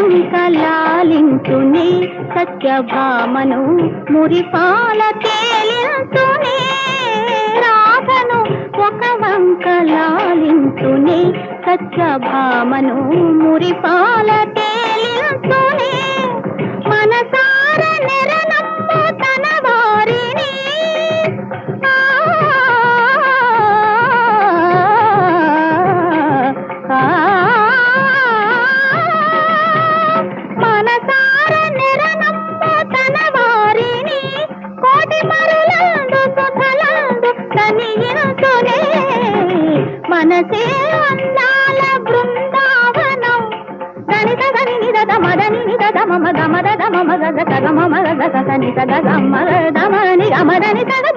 వంకలాలించునే సత్యభామను మురిపాల తేలించునే రాధను ఒక వంకలాలించునే సత్యభామను మురిపాల తేలించునే మనసార నెరనమ్ము తన వారిని మనసార నెరనమ్ము తన వారిని కోటి మరులందు సుధలందు తనియించునే మనసే అందాల బృందావనం గణిత గని నిద మదని నిద మమ గమద గమ గగ గమ గగ గని సగ గమ గమని గమదని సగ